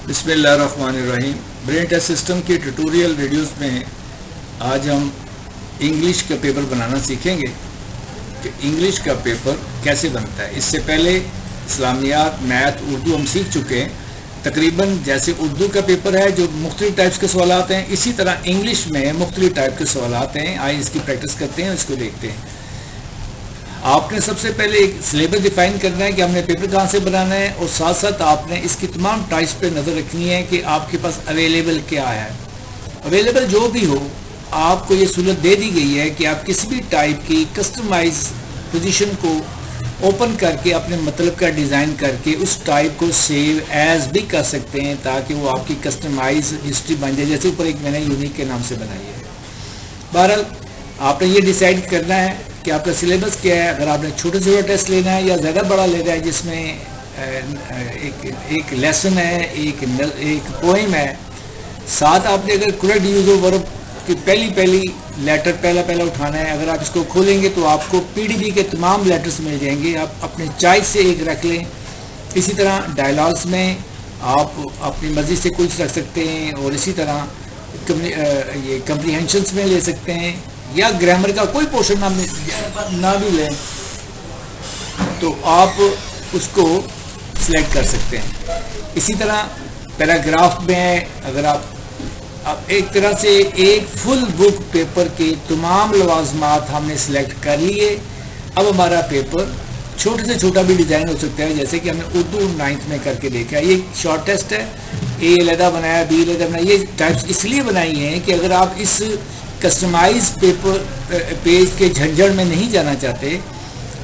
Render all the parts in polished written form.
بسم اللہ الرحمن الرحیم. برین ٹیسٹ سسٹم کی ٹیوٹوریل ویڈیوز میں آج ہم انگلش کا پیپر بنانا سیکھیں گے کہ انگلش کا پیپر کیسے بنتا ہے. اس سے پہلے اسلامیات، میتھ، اردو ہم سیکھ چکے ہیں. تقریباً جیسے اردو کا پیپر ہے جو مختلف ٹائپس کے سوالات ہیں، اسی طرح انگلش میں مختلف ٹائپ کے سوالات ہیں. آئے اس کی پریکٹس کرتے ہیں، اس کو دیکھتے ہیں. آپ نے سب سے پہلے ایک سلیبس ڈیفائن کرنا ہے کہ ہم نے پیپر کہاں سے بنانا ہے، اور ساتھ ساتھ آپ نے اس کی تمام ٹائپس پہ نظر رکھنی ہے کہ آپ کے پاس اویلیبل کیا ہے. اویلیبل جو بھی ہو، آپ کو یہ سہولت دے دی گئی ہے کہ آپ کسی بھی ٹائپ کی کسٹمائز پوزیشن کو اوپن کر کے اپنے مطلب کا ڈیزائن کر کے اس ٹائپ کو سیو ایز بھی کر سکتے ہیں تاکہ وہ آپ کی کسٹمائز ہسٹری بن جائے. جیسے اوپر ایک میں نے یونیک کے نام سے بنائی ہے. بہرحال آپ نے یہ ڈیسائیڈ کرنا ہے کہ آپ کا سلیبس کیا ہے. اگر آپ نے چھوٹے سے چھوٹا ٹیسٹ لینا ہے یا زیادہ بڑا لینا ہے جس میں ایک لیسن ہے، ایک پوئم ہے، ساتھ آپ نے اگر کریکٹ یوز آف ورب کی پہلی لیٹر پہلا اٹھانا ہے. اگر آپ اس کو کھولیں گے تو آپ کو پی ڈی بی کے تمام لیٹرز مل جائیں گے. آپ اپنے چوائس سے ایک رکھ لیں. اسی طرح ڈائلاگس میں آپ اپنی مرضی سے کچھ رکھ سکتے ہیں، اور اسی طرح یہ کمپریہنشنس میں لے سکتے ہیں، یا گرامر کا کوئی پورشن نہ بھی لیں تو آپ اس کو سلیکٹ کر سکتے ہیں. اسی طرح پیراگراف میں اگر آپ ایک طرح سے ایک فل بک پیپر کے تمام لوازمات ہم نے سلیکٹ کر لیے. اب ہمارا پیپر چھوٹے سے چھوٹا بھی ڈیزائن ہو سکتا ہے، جیسے کہ ہم نے اردو 9th میں کر کے دیکھا. یہ شارٹ ٹیسٹ ہے، اے علیحدہ بنایا، بی علیحدہ بنایا. یہ ٹائپس اس لیے بنائی ہیں کہ اگر آپ اس کسٹمائز پیج کے جھنجھڑ میں نہیں جانا چاہتے،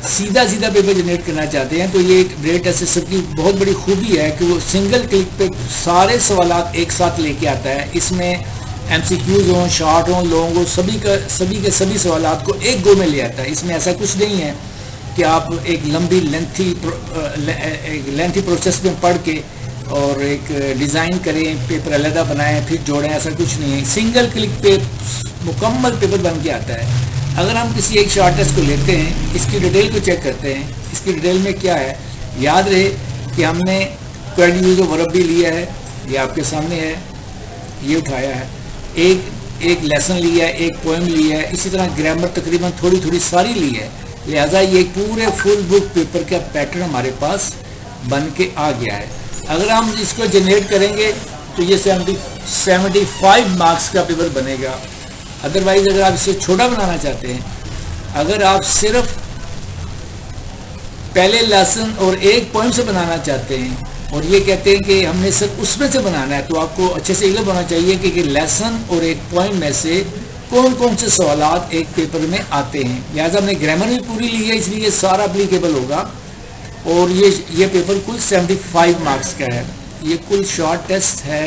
سیدھا پیپر جنریٹ کرنا چاہتے ہیں، تو یہ ایک برین ٹیسٹ سسٹم کی بہت بڑی خوبی ہے کہ وہ سنگل کلک پہ سارے سوالات ایک ساتھ لے کے آتا ہے. اس میں ایم سی کیوز ہوں، شارٹ ہوں، لانگ ہوں، سبھی کے سوالات کو ایک گو میں لے آتا ہے. اس میں ایسا کچھ نہیں ہے کہ آپ ایک لمبی لینتھی پروسیس میں پڑھ کے اور ایک ڈیزائن کریں، پیپر علیحدہ بنائیں پھر جوڑیں. ایسا کچھ نہیں ہے. سنگل کلک پہ مکمل پیپر بن کے آتا ہے. اگر ہم کسی ایک شارٹ ٹیسٹ کو لیتے ہیں، اس کی ڈیٹیل کو چیک کرتے ہیں. اس کی ڈیٹیل میں کیا ہے، یاد رہے کہ ہم نے کریکٹ یوز آف ورب بھی لیا ہے، یہ آپ کے سامنے ہے، یہ اٹھایا ہے. ایک لیسن لیا ہے، ایک پوئم لیا ہے. اسی طرح گرامر تقریباً تھوڑی ساری لی ہے. لہٰذا یہ پورے فل بک پیپر کا پیٹرن ہمارے پاس بن کے آ گیا ہے. اگر ہم اس کو جنریٹ کریں گے تو یہ 75 مارکس کا پیپر بنے گا. ادروائز اگر آپ اسے چھوٹا بنانا چاہتے ہیں، اگر آپ صرف پہلے لیسن اور ایک پوائنٹ سے بنانا چاہتے ہیں اور یہ کہتے ہیں کہ ہم نے صرف اس میں سے بنانا ہے، تو آپ کو اچھے سے علم ہونا چاہیے کہ لیسن اور ایک پوائنٹ میں سے کون سے سوالات ایک پیپر میں آتے ہیں. لہٰذا ہم نے گرامر بھی پوری لی ہے، اس لیے سارا اپلیکیبل ہوگا. اور یہ پیپر کل 75 مارکس کا ہے. یہ کل شارٹ ٹیسٹ ہے،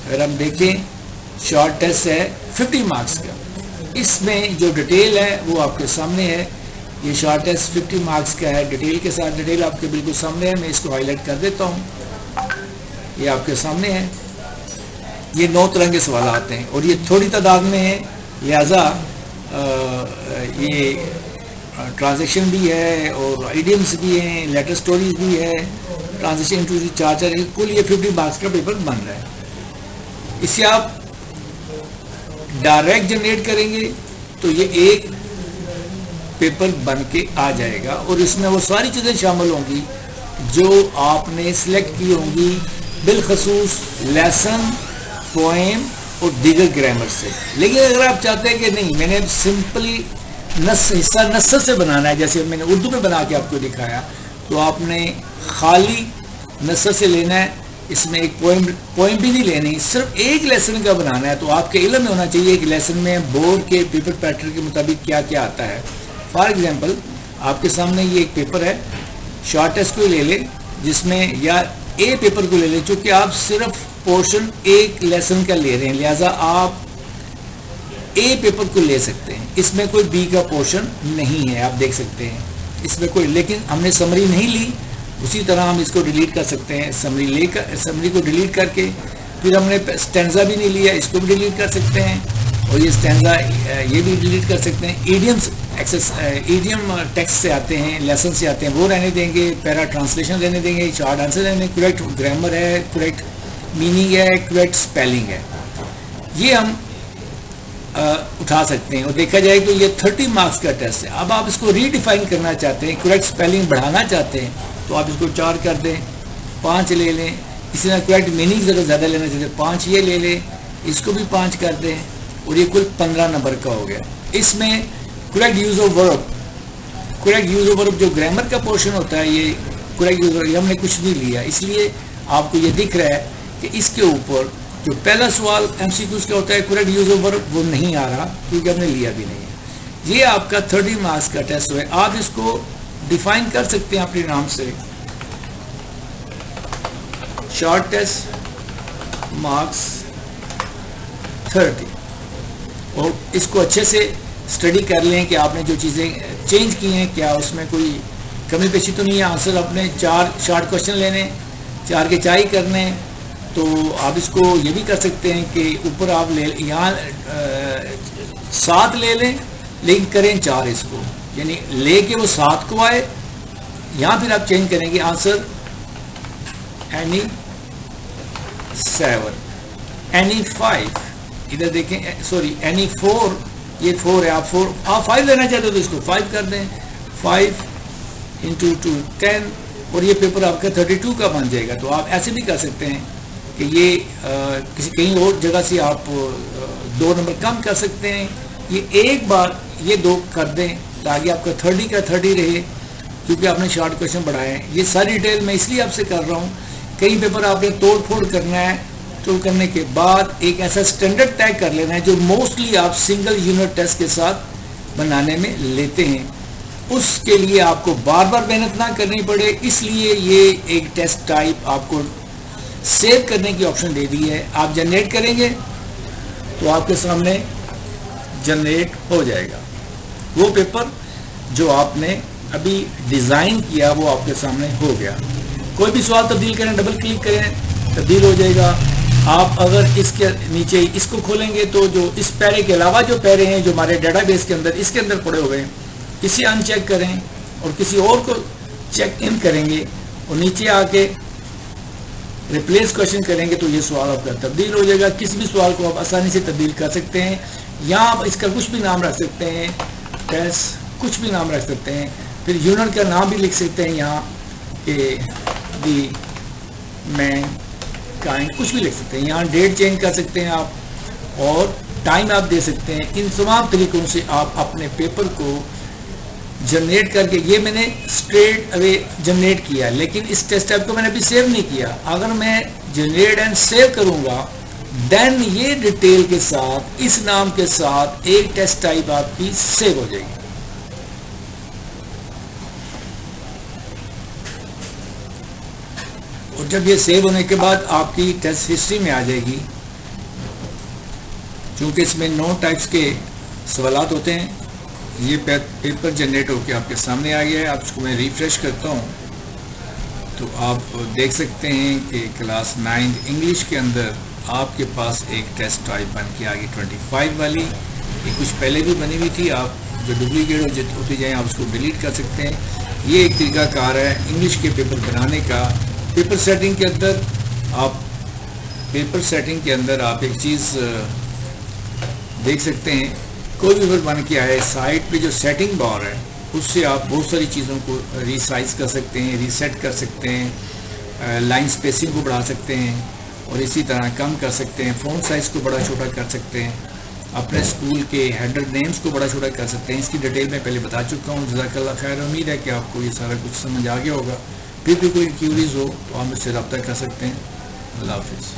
اگر ہم دیکھیں شارٹ ٹیسٹ ہے 50 مارکس کا. اس میں جو ڈیٹیل ہے وہ آپ کے سامنے ہے. یہ شارٹ ٹیسٹ 50 مارکس کا ہے، ڈیٹیل کے ساتھ. ڈیٹیل آپ کے بالکل سامنے ہے. میں اس کو ہائی لائٹ کر دیتا ہوں. یہ آپ کے سامنے ہے. یہ 9 طرح کے سوالات ہیں اور یہ تھوڑی تعداد میں ہے. لہٰذا یہ ٹرانزیکشن بھی ہے اور ایڈیمس بھی ہیں، لیٹر سٹوریز بھی ہے، ٹرانزیکشن ٹو چارجر. کل یہ 50 مارکس کا پیپر بن رہا ہے. اسے آپ ڈائریکٹ جنریٹ کریں گے تو یہ ایک پیپر بن کے آ جائے گا، اور اس میں وہ ساری چیزیں شامل ہوں گی جو آپ نے سلیکٹ کی ہوں گی، بالخصوص لیسن، پوئم اور دیگر گرامر سے. لیکن اگر آپ چاہتے ہیں کہ نہیں، میں نے سمپلی حصہ نثر سے بنانا ہے، جیسے میں نے اردو میں بنا کے آپ کو دکھایا، تو آپ نے خالی نثر سے لینا ہے. اس میں ایک پوئم بھی نہیں لینی، صرف ایک لیسن کا بنانا ہے. تو آپ کے علم میں ہونا چاہیے کہ لیسن میں بورڈ کے پیپر پیٹرن کے مطابق کیا آتا ہے. فار ایگزامپل آپ کے سامنے یہ ایک پیپر ہے، شارٹ ٹیسٹ کو لے لیں، جس میں یا اے پیپر کو لے لیں. چونکہ آپ صرف پورشن ایک لیسن کا لے رہے ہیں، لہٰذا آپ اے پیپر کو لے سکتے ہیں. اس میں کوئی بی کا پورشن نہیں ہے، آپ دیکھ سکتے ہیں اس میں کوئی. لیکن ہم نے سمری نہیں لی، اسی طرح ہم اس کو ڈیلیٹ کر سکتے ہیں. سمری کو ڈیلیٹ کر کے پھر ہم نے اسٹینزا بھی نہیں لیا، اس کو بھی ڈیلیٹ کر سکتے ہیں. اور یہ اسٹینزا یہ بھی ڈیلیٹ کر سکتے ہیں. ایڈیم ٹیکسٹ سے آتے ہیں، لیسن سے آتے ہیں، وہ رہنے دیں گے. پیرا ٹرانسلیشن رہنے دیں گے. شارٹ آنسر رہنے، کریکٹ گرامر ہے، کریکٹ میننگ ہے, کریکٹ اسپیلنگ ہے, یہ ہم اٹھا سکتے ہیں. اور دیکھا جائے تو یہ 30 مارکس کا ٹیسٹ ہے. اب آپ اس کو ری ڈیفائن کرنا چاہتے ہیں, کریکٹ اسپیلنگ بڑھانا چاہتے ہیں, تو آپ اس کو 4 کر دیں, 5 لے لیں. اسی طرح کریکٹ میننگ ذرا زیادہ لینا چاہتے ہیں, 5 یہ لے لیں, اس کو بھی 5 کر دیں, اور یہ کل 15 نمبر کا ہو گیا. اس میں کریکٹ یوز آف ورب, جو گرامر کا پورشن ہوتا ہے, یہ کریکٹ یوز آف ہم نے کچھ نہیں لیا, اس لیے آپ کو یہ دکھ رہا ہے کہ اس کے اوپر جو پہلا سوال ایم سی کیوز کا ہوتا ہے کریکٹ یوز آف ورب, وہ نہیں آ رہا کیونکہ ہم نے لیا بھی نہیں ہے. یہ آپ کا 30 مارکس کا ٹیسٹ ہے. آپ اس کو ڈیفائن کر سکتے ہیں اپنے نام سے, شارٹ ٹیسٹ مارکس 30, اور اس کو اچھے سے اسٹڈی کر لیں کہ آپ نے جو چیزیں چینج کی ہیں کیا اس میں کوئی کمی پیشی تو نہیں ہے. آنسر اپنے 4 شارٹ کوشچن لینے, 4 کے 4 ہی کرنے. تو آپ اس کو یہ بھی کر سکتے ہیں کہ اوپر آپ یہاں 7 لے لیں, لیکن کریں 4 اس کو, یعنی لے کے وہ 7 کو آئے. یہاں پھر آپ چینج کریں گے آنسر اینی 7, اینی 5, ادھر دیکھیں سوری اینی 4, یہ 4 ہے, آپ 5 لینا چاہتے ہو تو اس کو 5 کر دیں, 5 into 2 10, اور یہ پیپر آپ کا 32 کا بن جائے گا. تو آپ ایسے بھی کر سکتے ہیں کہ یہ کسی کہیں اور جگہ سے آپ 2 نمبر کم کر سکتے ہیں. یہ ایک بار یہ 2 کر دیں تاکہ آپ کا 30 کا 30 رہے, کیونکہ آپ نے شارٹ کوشچن بڑھائے ہیں. یہ ساری ڈیٹیل میں اس لیے آپ سے کر رہا ہوں, کئی پیپر آپ نے توڑ پھوڑ کرنا ہے, تو کرنے کے بعد ایک ایسا سٹینڈرڈ طے کر لینا ہے جو موسٹلی آپ سنگل یونٹ ٹیسٹ کے ساتھ بنانے میں لیتے ہیں. اس کے لیے آپ کو بار بار محنت نہ کرنی پڑے, اس لیے یہ ایک ٹیسٹ ٹائپ آپ کو سیو کرنے کی آپشن دے دی ہے. آپ جنریٹ کریں گے تو آپ کے سامنے جنریٹ ہو جائے گا وہ پیپر جو آپ نے ابھی ڈیزائن کیا, وہ آپ کے سامنے ہو گیا. کوئی بھی سوال تبدیل کریں, ڈبل کلک کریں, تبدیل ہو جائے گا. آپ اگر اس کے نیچے اس کو کھولیں گے تو جو اس پیرے کے علاوہ جو پیرے ہیں جو ہمارے ڈیٹا بیس کے اندر اس کے اندر پڑے ہوئے ہیں, اسے ان چیک کریں اور کسی اور کو چیک ان کریں گے, اور نیچے آ کے ریپلیس کوشچن کریں گے تو یہ سوال آپ کا تبدیل ہو جائے گا. کسی بھی سوال کو آپ آسانی سے تبدیل کر سکتے ہیں. یہاں آپ اس کا کچھ بھی نام رکھ سکتے ہیں, ٹیسٹ کچھ بھی نام رکھ سکتے ہیں, پھر یونٹ کا نام بھی لکھ سکتے ہیں یہاں کہ دی مین کائنڈ, کچھ بھی لکھ سکتے ہیں. یہاں ڈیٹ چینج کر سکتے ہیں آپ, اور ٹائم آپ دے سکتے ہیں. ان تمام طریقوں سے آپ اپنے پیپر کو جنریٹ کر کے, یہ میں نے اسٹریٹ اوے جنریٹ کیا, لیکن اس ٹیسٹ ٹائپ کو میں نے ابھی سیو نہیں کیا. اگر میں جنریٹ اینڈ سیو کروں گا دین یہ ڈیٹیل کے ساتھ اس نام کے ساتھ ایک ٹیسٹ ٹائپ آپ کی سیو ہو جائے گی. اور جب یہ سیو ہونے کے بعد آپ کی ٹیسٹ ہسٹری میں آ جائے گی, چونکہ اس میں 9 ٹائپس کے سوالات ہوتے ہیں. یہ پیپر جنریٹ ہو کے آپ کے سامنے آ گیا ہے. آپ اس کو میں ریفریش کرتا ہوں تو آپ دیکھ سکتے ہیں کہ کلاس 9 انگلش کے اندر آپ کے پاس ایک ٹیسٹ ٹائپ بن کے آ گئی 25 والی. یہ کچھ پہلے بھی بنی ہوئی تھی, آپ جو ڈپلیکیٹ ہوتی جائیں آپ اس کو ڈیلیٹ کر سکتے ہیں. یہ ایک طریقہ کار ہے انگلش کے پیپر بنانے کا. پیپر سیٹنگ کے اندر آپ ایک چیز دیکھ سکتے ہیں, کوئی بھی پیپر بن کے آئے سائٹ پہ جو سیٹنگ بار ہے اس سے آپ بہت ساری چیزوں کو ریسائز کر سکتے ہیں, ریسیٹ کر سکتے ہیں, لائن سپیسنگ کو بڑھا سکتے ہیں, اور اسی طرح کم کر سکتے ہیں, فونٹ سائز کو بڑا چھوٹا کر سکتے ہیں, اپنے اسکول کے ہیڈر نیمز کو بڑا چھوٹا کر سکتے ہیں. اس کی ڈیٹیل میں پہلے بتا چکا ہوں. جزاک اللہ خیر. امید ہے کہ آپ کو یہ سارا کچھ سمجھ آ گیا ہوگا. پھر بھی کوئی کیوریز ہو تو آپ مجھ سے رابطہ کر سکتے ہیں. اللہ حافظ.